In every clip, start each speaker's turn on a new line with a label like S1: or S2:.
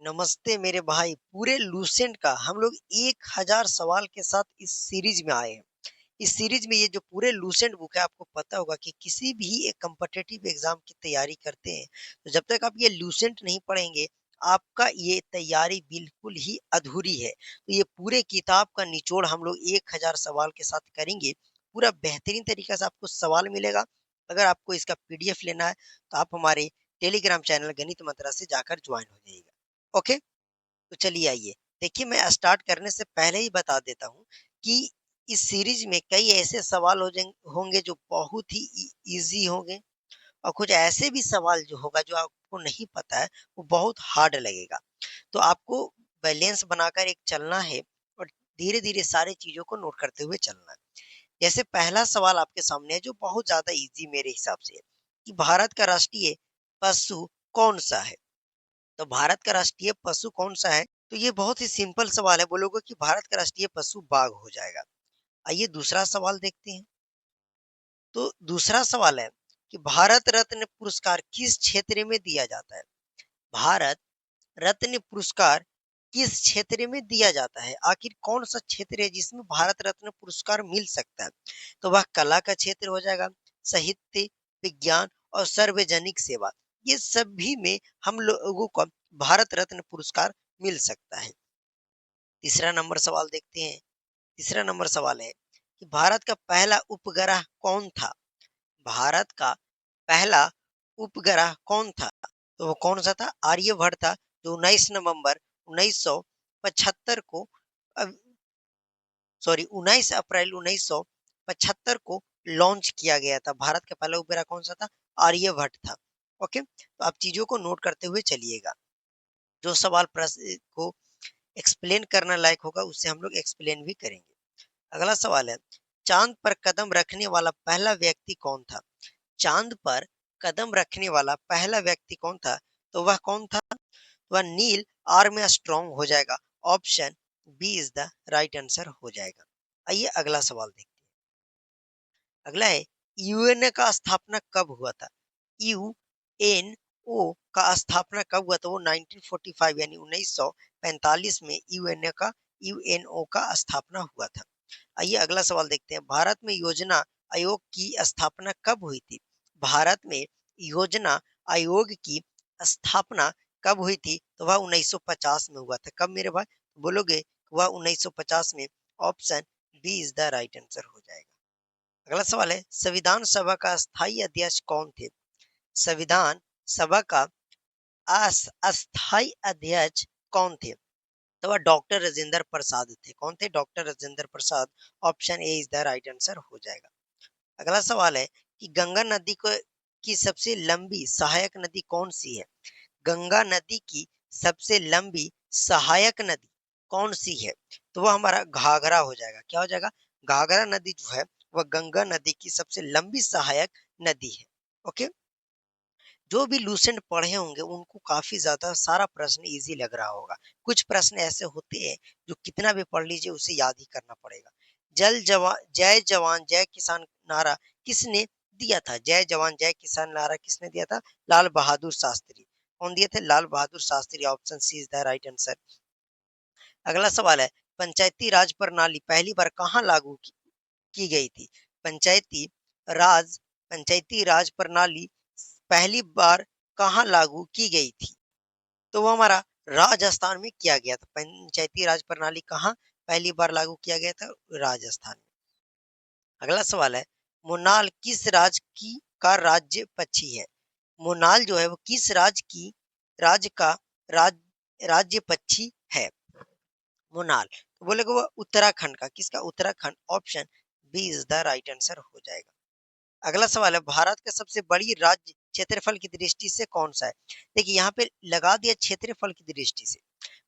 S1: नमस्ते मेरे भाई। पूरे लूसेंट का हम लोग 1000 सवाल के साथ इस सीरीज में आए हैं। इस सीरीज में ये जो पूरे लूसेंट बुक है, आपको पता होगा कि किसी भी एक कम्पिटिटिव एग्जाम की तैयारी करते हैं तो जब तक आप ये लूसेंट नहीं पढ़ेंगे, आपका ये तैयारी बिल्कुल ही अधूरी है। तो ये पूरे किताब का निचोड़ हम लोग 1000 सवाल के साथ करेंगे। पूरा बेहतरीन तरीका से आपको सवाल मिलेगा। अगर आपको इसका पीडीएफ लेना है तो आप हमारे टेलीग्राम चैनल गणित मंत्रा से जाकर ज्वाइन हो जाइएगा। ओके, तो चलिए आइए। देखिए, मैं स्टार्ट करने से पहले ही बता देता हूँ कि इस सीरीज में कई ऐसे सवाल होंगे जो बहुत ही इजी होंगे, और कुछ ऐसे भी सवाल जो होगा जो आपको नहीं पता है, वो बहुत हार्ड लगेगा। तो आपको बैलेंस बनाकर एक चलना है और धीरे धीरे सारी चीजों को नोट करते हुए चलना है। जैसे पहला सवाल आपके सामने है जो बहुत ज्यादा इजी मेरे हिसाब से है कि भारत का राष्ट्रीय पशु कौन सा है। तो भारत का राष्ट्रीय पशु कौन सा है? तो ये बहुत ही सिंपल सवाल है। बोलोगे कि भारत का राष्ट्रीय पशु बाघ हो जाएगा। आइए दूसरा सवाल देखते हैं। तो दूसरा सवाल है कि भारत रत्न पुरस्कार किस क्षेत्र में दिया जाता है? भारत रत्न पुरस्कार किस क्षेत्र में दिया जाता है? आखिर कौन सा क्षेत्र है जिसमें भारत रत्न पुरस्कार मिल सकता है? तो वह कला का क्षेत्र हो जाएगा, साहित्य, विज्ञान और सार्वजनिक सेवा। ये सभी में हम लोगों को भारत रत्न पुरस्कार मिल सकता है। तीसरा नंबर सवाल देखते हैं। तीसरा नंबर सवाल है कि भारत का पहला उपग्रह कौन था? भारत का पहला उपग्रह कौन था? तो वो कौन सा था? आर्यभट्ट था, जो 19 नवंबर 1975 को, 19 अप्रैल 1975 को लॉन्च किया गया था। भारत का पहला उपग्रह कौन सा था? आर्यभट्ट था। ओके, तो आप चीजों को नोट करते हुए चलिएगा। जो सवाल प्रश्न को एक्सप्लेन करना लायक होगा उससे हम लोग एक्सप्लेन भी करेंगे। अगला सवाल है, चांद पर कदम रखने वाला पहला व्यक्ति कौन था? चांद पर कदम रखने वाला पहला व्यक्ति कौन था? तो वह कौन था? वह नील आर्मस्ट्रांग हो जाएगा। Option B is the right answer हो जाएगा। आइए अगला सवाल देखते हैं। अगला है, यूएनए का स्थापना कब हुआ था? यूएनओ का स्थापना कब हुआ था? वो 1945 यानी 1945 में यूएनओ का स्थापना हुआ था। आइए अगला सवाल देखते हैं। भारत में योजना आयोग की स्थापना कब हुई थी? भारत में योजना आयोग की स्थापना कब हुई थी? तो वह 1950 में हुआ था। कब मेरे भाई? बोलोगे वह 1950 में। Option B is the right answer हो जाएगा। अगला सवाल है, संविधान सभा का स्थायी अध्यक्ष कौन थे? संविधान सभा का अस्थायी अध्यक्ष कौन थे? तो वह डॉक्टर राजेंद्र प्रसाद थे। कौन थे? Doctor Rajendra Prasad. Option A is the right answer हो जाएगा। अगला सवाल है कि गंगा नदी को की सबसे लंबी सहायक नदी कौन सी है? गंगा नदी की सबसे लंबी सहायक नदी कौन सी है? तो वह हमारा घाघरा हो जाएगा। क्या हो जाएगा? घाघरा नदी जो है वह गंगा नदी की सबसे लंबी सहायक नदी है। ओके, जो भी लूसेंट पढ़े होंगे उनको काफी ज्यादा सारा प्रश्न इजी लग रहा होगा। कुछ प्रश्न ऐसे होते हैं जो कितना भी पढ़ लीजिए उसे याद ही करना पड़ेगा। जय जवान जय किसान नारा किसने दिया था? जय जवान जय किसान नारा किसने दिया था? लाल बहादुर शास्त्री। कौन दिए थे? Lal Bahadur Shastri. Option C is the right answer. अगला सवाल है, पंचायती राज प्रणाली पहली बार कहाँ लागू की गई थी? पंचायती राज पंचायती राज प्रणाली पहली बार कहाँ लागू की गई थी? तो वो हमारा राजस्थान में किया गया था। पंचायती राज प्रणाली कहाँ पहली बार लागू किया गया था? राजस्थान में। अगला सवाल है, मोनाल किस राज्य की का राज्य पक्षी है? मोनाल जो है वो किस राज्य का राज, राज्य पक्षी है? मोनाल, तो बोलेगा वो उत्तराखंड का। किसका? Uttarakhand. Option B is the right answer हो जाएगा। अगला सवाल है, भारत का सबसे बड़ी राज्य क्षेत्रफल की दृष्टि से कौन सा है? देखिए यहाँ पे लगा दिया क्षेत्रफल की दृष्टि से।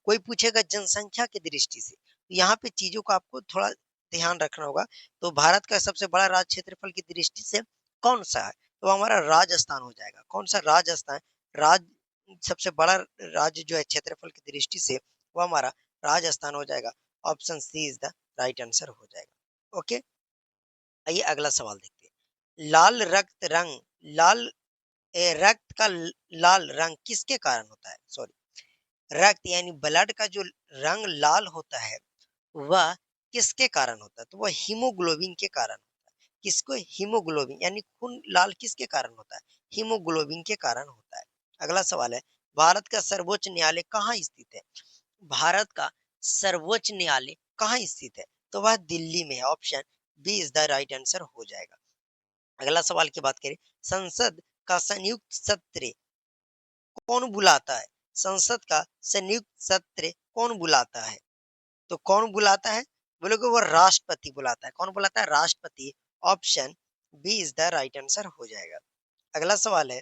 S1: कोई पूछेगा जनसंख्या की दृष्टि से, तो यहाँ पे चीजों का आपको थोड़ा ध्यान रखना होगा। तो भारत का सबसे बड़ा राज्य क्षेत्रफल की दृष्टि से कौन सा है? तो हमारा राजस्थान हो जाएगा। कौन सा? राजस्थान। राज सबसे बड़ा राज्य जो है क्षेत्रफल की दृष्टि से वो हमारा राजस्थान हो जाएगा। Option C is the right answer हो जाएगा। ओके, आइए अगला सवाल देखते हैं। लाल रक्त का लाल रंग किसके कारण होता है? सॉरी, रक्त यानी ब्लड का जो रंग लाल होता है वह किसके कारण होता है? तो वह हीमोग्लोबिन के कारण होता है। किसको? हीमोग्लोबिन यानी खून लाल किसके कारण होता है? हीमोग्लोबिन के कारण होता है। अगला सवाल है, भारत का सर्वोच्च न्यायालय कहाँ स्थित है? भारत का सर्वोच्च न्यायालय कहाँ स्थित है? तो वह दिल्ली में है। Option B is the right answer हो जाएगा। अगला सवाल की बात करें, संसद का संयुक्त सत्र कौन बुलाता है? संसद का संयुक्त सत्र कौन बुलाता है? तो कौन बुलाता है? बोलोगे वो राष्ट्रपति बुलाता है। कौन बुलाता है? राष्ट्रपति। Option B is the right answer हो जाएगा। अगला सवाल है,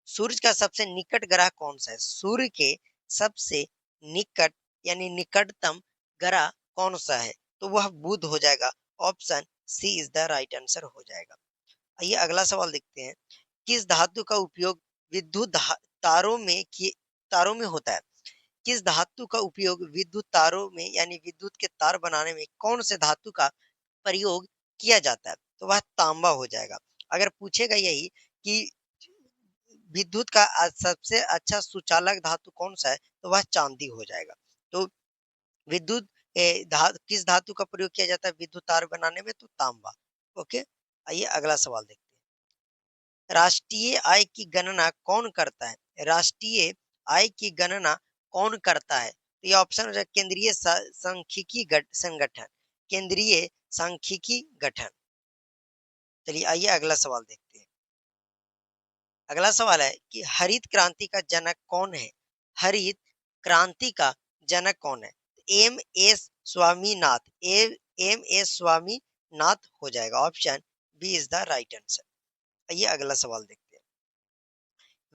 S1: सूर्य का सबसे निकट ग्रह कौन सा है? सूर्य के सबसे निकट यानी निकटतम ग्रह कौन सा है? तो वह बुध हो जाएगा। Option C is the right answer हो जाएगा। आइए अगला सवाल देखते हैं, किस धातु का उपयोग विद्युत तारों में तारों में होता है? किस धातु का उपयोग विद्युत तारों में यानी विद्युत के तार बनाने में कौन से धातु का प्रयोग किया जाता है? तो वह तांबा हो जाएगा। अगर पूछेगा यही कि विद्युत का सबसे अच्छा सुचालक धातु कौन सा है? तो वह चांदी हो जाएगा। तो विद्युत किस धातु का प्रयोग किया जाता है विद्युत तार बनाने में? तो तांबा। ओके। आइए अगला सवाल देखते हैं, राष्ट्रीय आय की गणना कौन करता है? राष्ट्रीय आय की गणना कौन करता है? तो ये ऑप्शन हो जाए केंद्रीय सांख्यिकी संगठन। केंद्रीय सांख्यिकी गठन। चलिए आइए अगला सवाल देखते हैं। अगला सवाल है कि हरित क्रांति का जनक कौन है? हरित क्रांति का जनक कौन है? M S Swaminath. M S Swaminath हो जाएगा। Option B is the right answer. आइए अगला सवाल देखते हैं,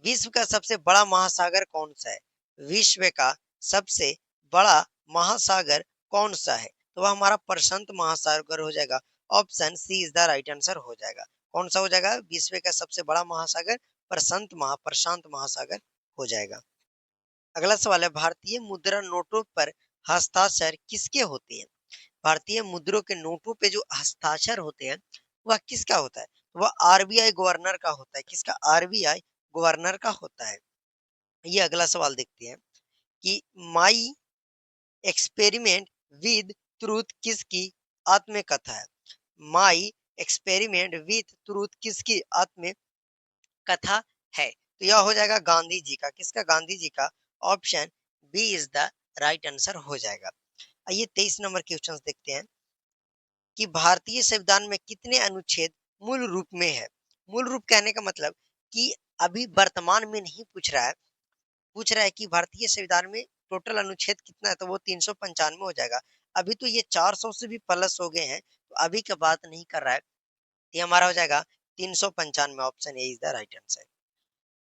S1: विश्व का सबसे बड़ा महासागर कौन सा है? विश्व का सबसे बड़ा महासागर कौन सा है? तो वह हमारा प्रशांत महासागर हो जाएगा। Option C is the right answer हो जाएगा। कौन सा हो जाएगा? विश्व का सबसे बड़ा महासागर प्रशांत महासागर हो जाएगा। अगला सवाल है, भारतीय मुद्रा नोटों पर हस्ताक्षर किसके होते हैं? भारतीय मुद्रों के नोटों पे जो हस्ताक्षर होते हैं वह किसका होता है? वह आरबीआई गवर्नर का होता है। किसका? आरबीआई गवर्नर का होता है। ये अगला सवाल देखते हैं कि माई एक्सपेरिमेंट विद ट्रूथ किसकी आत्मकथा है? माई एक्सपेरिमेंट विद ट्रूथ किसकी आत्मकथा है? तो यह हो जाएगा गांधी जी का। किसका? गांधी जी का। Option B is the right answer हो जाएगा। आइए 23 नंबर क्वेश्चन देखते हैं कि भारतीय संविधान में कितने अनुच्छेद मूल रूप में है? मूल रूप कहने का मतलब कि अभी वर्तमान में नहीं पूछ रहा है कि भारतीय संविधान में टोटल अनुच्छेद कितना है, तो वो 395 हो जाएगा। अभी तो ये 400 से भी प्लस हो गए हैं, तो अभी का बात नहीं कर रहा है। ये हमारा हो जाएगा 395। Option A is the right answer.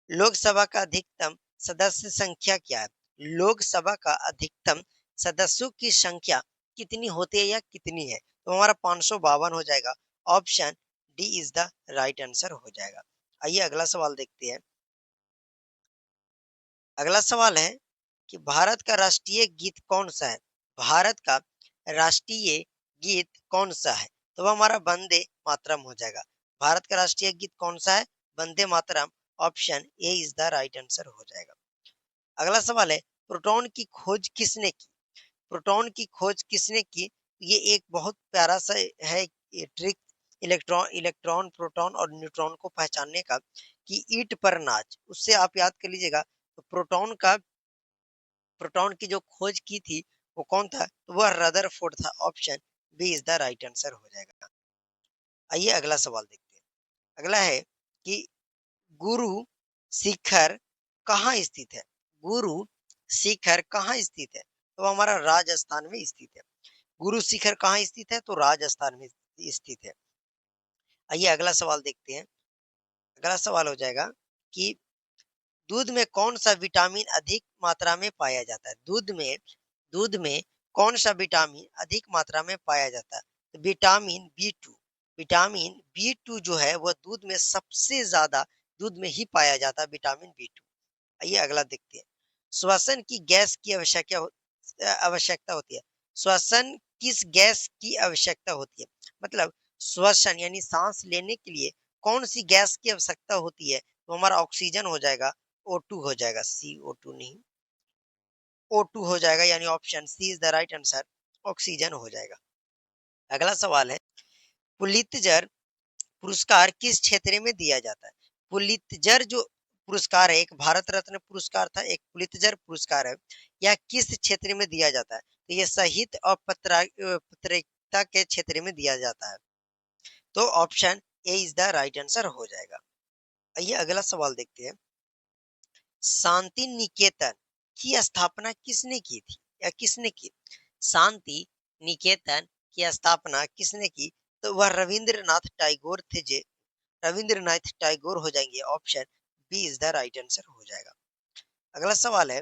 S1: Lok Sabha का अधिकतम सदस्य संख्या क्या है? लोकसभा का अधिकतम सदस्यों की संख्या कितनी होती है या कितनी है? तो हमारा 552 हो जाएगा। Option D is the right answer हो जाएगा। आइए अगला सवाल देखते हैं। अगला सवाल है कि भारत का राष्ट्रीय गीत कौन सा है? भारत का राष्ट्रीय गीत कौन सा है? तो वो हमारा वंदे मातरम हो जाएगा। भारत का राष्ट्रीय गीत कौन सा है? Vande Mataram. Option A is the right answer हो जाएगा। अगला सवाल है, प्रोटॉन की खोज किसने की? प्रोटॉन की खोज किसने की? ये एक बहुत प्यारा सा है ये ट्रिक, इलेक्ट्रॉन प्रोटॉन और न्यूट्रॉन को पहचानने का, कि ईंट पर नाच, उससे आप याद कर लीजिएगा। तो प्रोटॉन की जो खोज की थी वो कौन था? तो वह रदरफोर्ड था। Option B is the right answer हो जाएगा। आइए अगला सवाल देखते हैं। अगला है कि गुरु शिखर कहाँ स्थित है? गुरु शिखर कहाँ स्थित है? तो हमारा राजस्थान में स्थित है। गुरु शिखर कहाँ स्थित है? तो राजस्थान में स्थित है। आइए अगला सवाल देखते हैं। अगला सवाल हो जाएगा कि दूध में कौन सा विटामिन अधिक मात्रा में पाया जाता है? दूध में कौन सा विटामिन अधिक मात्रा में पाया जाता है? तो विटामिन बी टू जो है वह दूध में सबसे ज्यादा दूध में ही पाया जाता है, विटामिन बी टू। आइए अगला देखते हैं। श्वसन की गैस की आवश्यकता होती है। श्वसन किस गैस की आवश्यकता होती है? मतलब श्वसन यानी सांस लेने के लिए कौन सी गैस की आवश्यकता होती है? तो हमारा ऑक्सीजन हो जाएगा। O2 हो जाएगा। CO2 नहीं। O2 हो जाएगा, यानी option C is the right answer, oxygen हो जाएगा। अगला सवाल है, पुलित्जर पुरस्कार किस क्षेत्र में दिया जाता है? पुलित्जर जो पुरस्कार है, एक भारत रत्न पुरस्कार था, एक पुलित्जर पुरस्कार है, यह किस क्षेत्र में दिया जाता है? तो ये साहित्य और पत्रकारिता के क्षेत्र में दिया जाता है, तो option A is the right answer हो जाएगा। आइए अगला सवाल देखते हैं, शांति निकेतन की स्थापना किसने की थी या किसने की? शांति निकेतन की स्थापना किसने की? तो वह रविंद्रनाथ टैगोर थे। जे रविंद्रनाथ टैगोर हो जाएंगे, option B is the right answer हो जाएगा। अगला सवाल है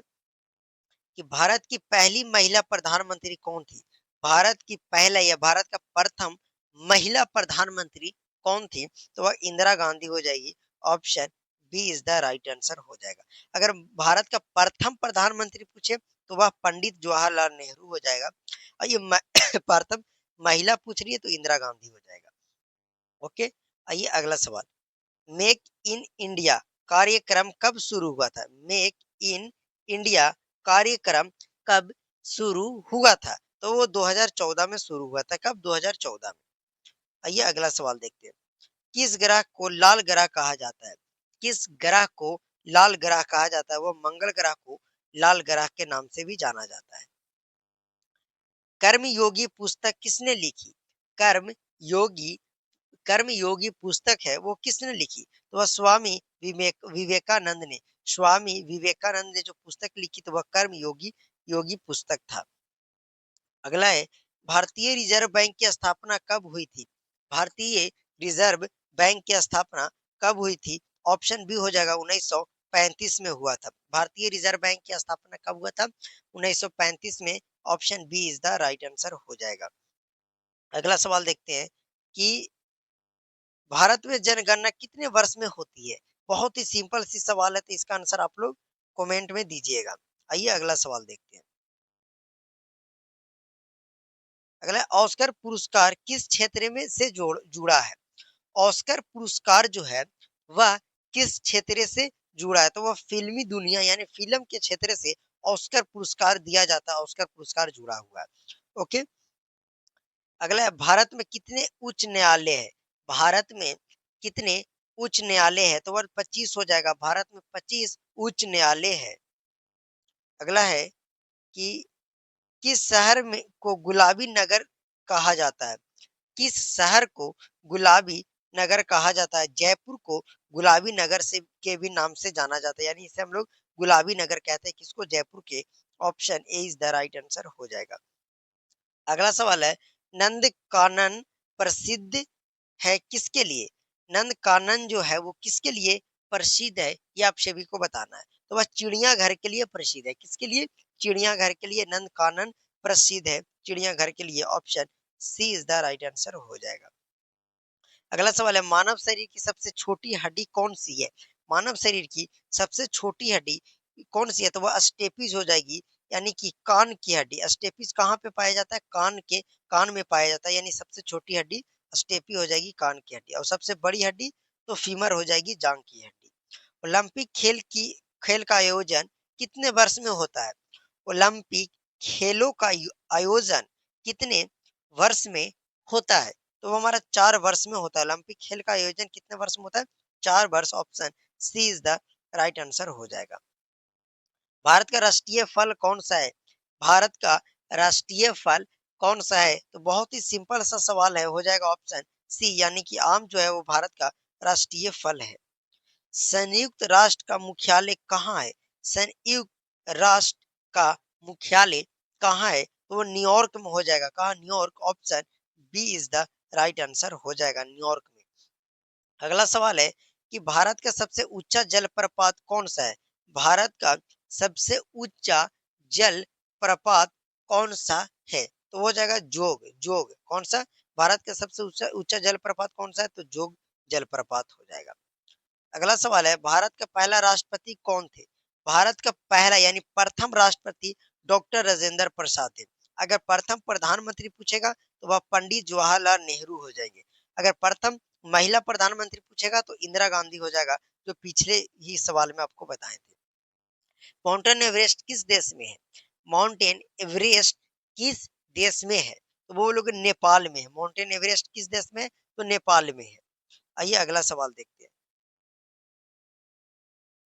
S1: कि भारत की पहली महिला प्रधानमंत्री कौन थी? भारत की पहला या भारत का प्रथम महिला प्रधानमंत्री कौन थी? तो वह इंदिरा गांधी हो जाएगी, option B is the right answer हो जाएगा। अगर भारत का प्रथम प्रधानमंत्री पूछे तो वह पंडित जवाहरलाल नेहरू हो जाएगा, और ये प्रथम महिला पूछ रही है तो इंदिरा गांधी हो जाएगा। ओके, आइए अगला सवाल, मेक इन इंडिया कार्यक्रम कब शुरू हुआ था? मेक इन इंडिया कार्यक्रम कब शुरू हुआ था? तो वो 2014 में शुरू हुआ था। कब? 2014 में। आइए अगला सवाल देखते हैं, किस ग्रह को लाल ग्रह कहा जाता है? किस ग्रह को लाल ग्रह कहा जाता है? वो मंगल ग्रह को लाल ग्रह के नाम से भी जाना जाता है। कर्मयोगी पुस्तक किसने लिखी? कर्म योगी कर्मयोगी पुस्तक है, वो किसने लिखी? तो वह स्वामी विवेकानंद ने। स्वामी विवेकानंद ने जो पुस्तक लिखी तो वह कर्मयोगी योगी पुस्तक था। अगला है, भारतीय रिजर्व बैंक की स्थापना कब हुई थी? भारतीय रिजर्व बैंक की स्थापना कब हुई थी? ऑप्शन बी हो जाएगा, 1935 में हुआ था। भारतीय रिजर्व बैंक की स्थापना कब हुआ था? 1935 में, option B is the right answer हो जाएगा। अगला सवाल देखते हैं कि भारत में जनगणना कितने वर्ष में होती है? बहुत ही सिंपल सी सवाल है, तो इसका आंसर आप लोग कमेंट में दीजिएगा। आइए अगला सवाल देखते हैं। अगला, ऑस्कर पुरस्कार किस क्षेत्र में से जुड़ा है? ऑस्कर पुरस्कार जो है वह किस क्षेत्र से जुड़ा है? तो वह फिल्मी दुनिया यानी फिल्म के क्षेत्र से ऑस्कर पुरस्कार दिया जाता है। ऑस्कर पुरस्कार जुड़ा हुआ है। ओके, अगला है, भारत में कितने उच्च न्यायालय है? भारत में कितने उच्च न्यायालय है? तो वह 25 हो जाएगा। भारत में 25 उच्च न्यायालय है। अगला है कि किस शहर में को गुलाबी नगर कहा जाता है? किस शहर को गुलाबी नगर कहा जाता है? जयपुर को गुलाबी नगर से के भी नाम से जाना जाता है, यानी इसे हम लोग गुलाबी नगर कहते हैं। किसको? जयपुर के। Option A is the right answer हो जाएगा। अगला सवाल है, नंद कानन प्रसिद्ध है किसके लिए? नंद कानन जो है वो किसके लिए प्रसिद्ध है, ये आप सभी को बताना है। तो वह चिड़ियाघर के लिए प्रसिद्ध है। किसके लिए? चिड़ियाघर के लिए नंद कानन प्रसिद्ध है, चिड़ियाघर के लिए। Option C is the right answer हो जाएगा। अगला सवाल है, मानव शरीर की सबसे छोटी हड्डी कौन सी है? मानव शरीर की सबसे छोटी हड्डी कौन सी है? तो वह स्टेपीज हो जाएगी, यानी कि कान की हड्डी। स्टेपीज कहाँ पे पाया जाता है? कान में पाया जाता है, यानी सबसे छोटी हड्डी स्टेपी हो जाएगी, कान की हड्डी। और सबसे बड़ी हड्डी तो फीमर हो जाएगी, जांग की हड्डी। ओलंपिक खेल का आयोजन कितने वर्ष में होता है? ओलंपिक खेलों का आयोजन कितने वर्ष में होता है? तो वो हमारा 4 वर्ष में होता है। ओलंपिक खेल का आयोजन कितने वर्ष में होता है? 4 वर्ष। Option C is the right answer हो जाएगा। भारत का राष्ट्रीय फल कौन सा है? भारत का राष्ट्रीय फल कौन सा है? तो बहुत ही सिंपल सा सवाल है, हो जाएगा ऑप्शन सी, यानी कि आम जो है वो भारत का राष्ट्रीय फल है। संयुक्त राष्ट्र का मुख्यालय कहाँ है? संयुक्त राष्ट्र का मुख्यालय कहाँ है? तो वो न्यूयॉर्क में हो जाएगा। कहाँ? New York. Option B is the right answer हो जाएगा, न्यूयॉर्क में। अगला सवाल है कि भारत का सबसे ऊंचा जलप्रपात कौन सा है? भारत का सबसे ऊंचा जल प्रपात कौन सा है? तो हो जाएगा जोग। जोग कौन सा? भारत का सबसे ऊंचा ऊंचा जलप्रपात कौन सा है? तो जोग जलप्रपात हो जाएगा। अगला सवाल है, भारत का पहला राष्ट्रपति कौन थे? भारत का पहला यानी प्रथम राष्ट्रपति डॉक्टर राजेंद्र प्रसाद थे। अगर प्रथम प्रधानमंत्री पूछेगा तो वह पंडित जवाहरलाल नेहरू हो जाएंगे। अगर प्रथम महिला प्रधानमंत्री पूछेगा तो इंदिरा गांधी हो जाएगा, जो पिछले ही सवाल में आपको बताए थे। माउंटेन एवरेस्ट किस देश में है? माउंटेन एवरेस्ट किस देश में है? तो वो लोग नेपाल में है। माउंटेन एवरेस्ट किस देश में है? तो नेपाल में है। आइए अगला सवाल देखते हैं।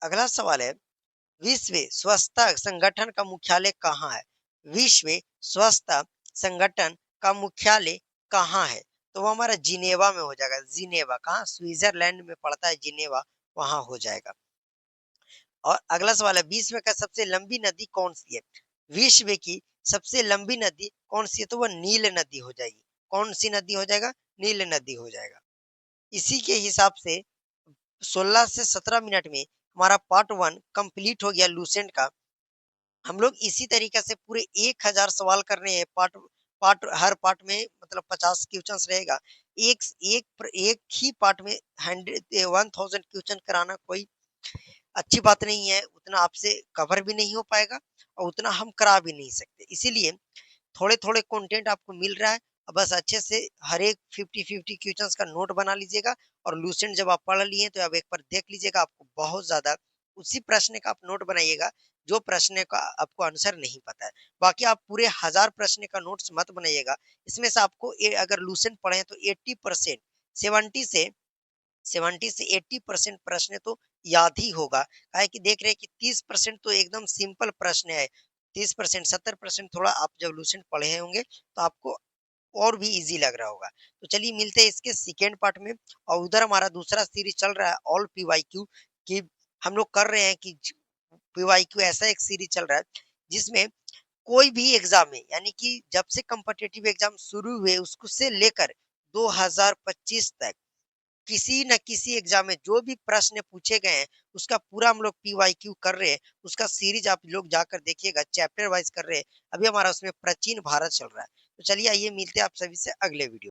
S1: अगला सवाल है, विश्व स्वास्थ्य संगठन का मुख्यालय कहाँ है? विश्व स्वास्थ्य संगठन का मुख्यालय कहाँ है? तो वो हमारा जिनेवा में हो जाएगा। जिनेवा कहाँ? स्विट्जरलैंड में पड़ता है जिनेवा, वहां हो जाएगा। और अगला सवाल है, विश्व का सबसे लंबी नदी कौन सी है? विश्व की सबसे लंबी नदी कौन सी है? तो वह नील नदी हो जाएगी। कौन सी नदी हो जाएगा? नील नदी हो जाएगा। इसी के हिसाब से 16 से 17 मिनट में हमारा पार्ट वन कंप्लीट हो गया लूसेंट का। हम लोग इसी तरीके से पूरे 1000 सवाल कर रहे हैं। पार्ट पार्ट हर पार्ट में मतलब 50 क्वेश्चंस रहेगा। एक एक ही पार्ट में 1000 क्वेश्चन कराना कोई अच्छी बात नहीं है। उतना आपसे कवर भी नहीं हो पाएगा और उतना हम करा भी नहीं सकते। इसीलिए थोड़े-थोड़े कंटेंट आपको मिल रहा है। बस अच्छे से हर एक 50-50 क्वेश्चंस का नोट बना लीजिएगा और लूसेंट जब आप पढ़ लिए तो आप एक बार देख लीजिएगा। आपको बहुत ज़्यादा उसी प्रश्न का आप नोट बनाइएगा जो प्रश्न का आपको आंसर नहीं पता है। बाकी आप पूरे 1000 प्रश्न का नोट्स मत बनाइएगा। इसमें से आपको अगर लूसेंट पढ़े तो 80% 70 से 70 से 80% प्रश्न तो याद ही होगा। काहे कि देख रहे हैं कि 30% तो एकदम सिंपल प्रश्न है। 30% 70% थोड़ा आप जब लूसेंट पढ़े होंगे तो आपको और भी इजी लग रहा होगा। तो चलिए मिलते हैं इसके सेकेंड पार्ट में। और उधर हमारा दूसरा सीरीज चल रहा है ऑल पीवाईक्यू कि हम लोग कर रहे हैं कि पीवाईक्यू ऐसा एक सीरीज चल रहा है जिसमें कोई भी एग्जाम में यानी कि जब से कॉम्पिटिटिव एग्जाम शुरू हुए उसको से लेकर 2025 तक किसी न किसी एग्जाम में जो भी प्रश्न पूछे गए हैं उसका पूरा हम लोग पीवाईक्यू कर रहे हैं। उसका सीरीज आप लोग जाकर देखिएगा, चैप्टर वाइज कर रहे हैं। अभी हमारा उसमें प्राचीन भारत चल रहा है। तो चलिए आइए मिलते हैं आप सभी से अगले वीडियो।